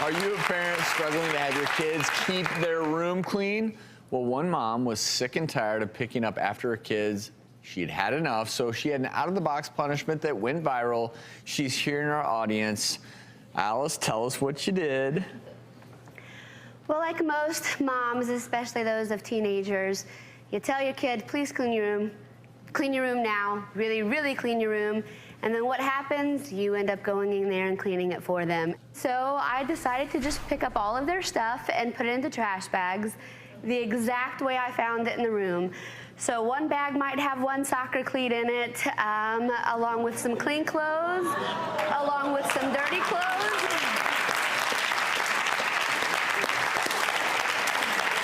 Are you a parent struggling to have your kids keep their room clean? Well, one mom was sick and tired of picking up after her kids. She had had enough, so she had an out-of-the-box punishment that went viral. She's here in our audience. Alice, tell us what you did. Well, like most moms, especially those of teenagers, you tell your kid, please clean your room. Clean your room now. Really, really clean your room. And then what happens? You end up going in there and cleaning it for them. So I decided to just pick up all of their stuff and put it into trash bags the exact way I found it in the room. So one bag might have one soccer cleat in it, along with some clean clothes, along with some dirty clothes.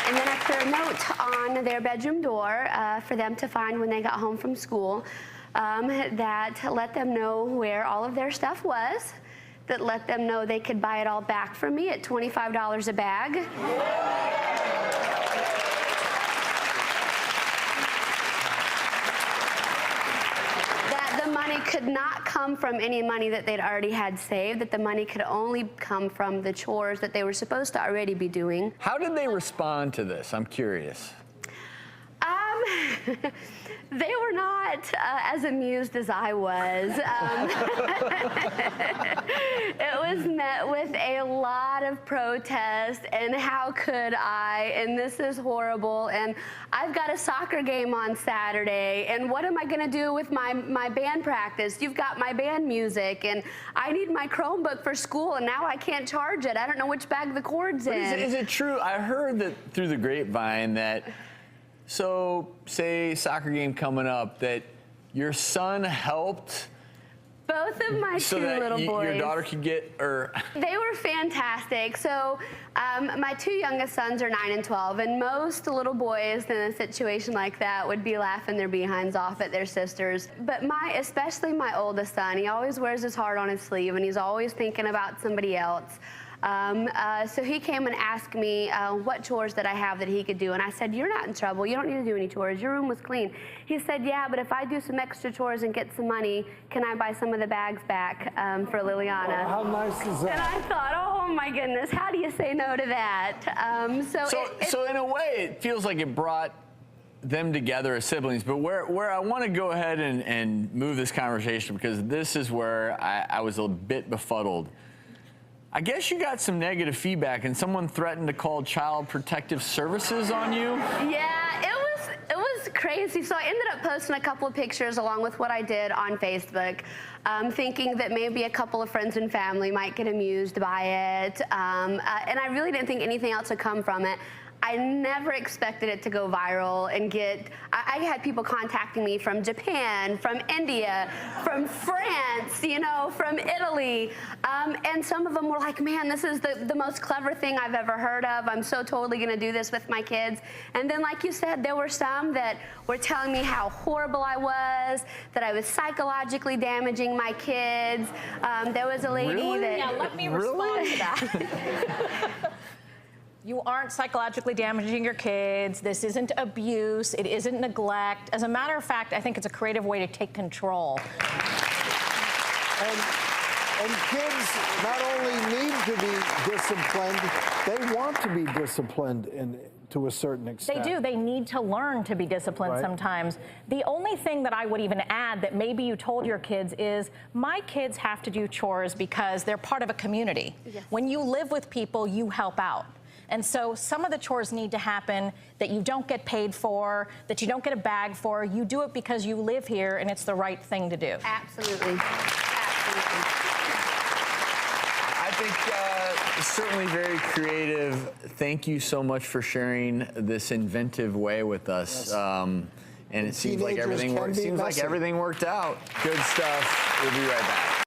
And then I put a note on their bedroom door for them to find when they got home from school, that let them know where all of their stuff was, that let them know they could buy it all back from me at $25 a bag. That the money could not come from any money that they'd already had saved, that the money could only come from the chores that they were supposed to already be doing. How did they respond to this? I'm curious. They were not as amused as I was. It was met with a lot of protest, and how could I, and this is horrible, and I've got a soccer game on Saturday, and what am I gonna do with my band practice? You've got my band music, and I need my Chromebook for school, and now I can't charge it. I don't know which bag the cord's in. Is it true? I heard that through the grapevine that, so say soccer game coming up, that your son helped both of my two little boys. Your daughter could get, or they were fantastic. So my two youngest sons are 9 and 12, and most little boys in a situation like that would be laughing their behinds off at their sisters. But especially my oldest son, he always wears his heart on his sleeve, and he's always thinking about somebody else. So he came and asked me what chores that I have that he could do, and I said, you're not in trouble, you don't need to do any chores, your room was clean. He said, yeah, but if I do some extra chores and get some money, can I buy some of the bags back for Liliana? Oh, how nice is that? And I thought, oh my goodness, how do you say no to that? So in a way, it feels like it brought them together as siblings, but where I want to go ahead and move this conversation, because this is where I was a bit befuddled. I guess you got some negative feedback, and someone threatened to call Child Protective Services on you. Yeah, it was crazy. So I ended up posting a couple of pictures along with what I did on Facebook, thinking that maybe a couple of friends and family might get amused by it, and I really didn't think anything else would come from it. I never expected it to go viral and I had people contacting me from Japan, from India, from France, you know, from Italy. And some of them were like, man, this is the most clever thing I've ever heard of. I'm so totally gonna do this with my kids. And then, like you said, there were some that were telling me how horrible I was, that I was psychologically damaging my kids. There was a lady that... Yeah, let me respond to that. You aren't psychologically damaging your kids. This isn't abuse. It isn't neglect. As a matter of fact, I think it's a creative way to take control. And kids not only need to be disciplined, they want to be disciplined to a certain extent. They do. They need to learn to be disciplined sometimes. The only thing that I would even add that maybe you told your kids is, my kids have to do chores because they're part of a community. Yes. When you live with people, you help out. And so some of the chores need to happen that you don't get paid for, that you don't get a bag for. You do it because you live here and it's the right thing to do. Absolutely. Absolutely. I think certainly very creative. Thank you so much for sharing this inventive way with us. Yes. And it seems like everything worked out. Good stuff. We'll be right back.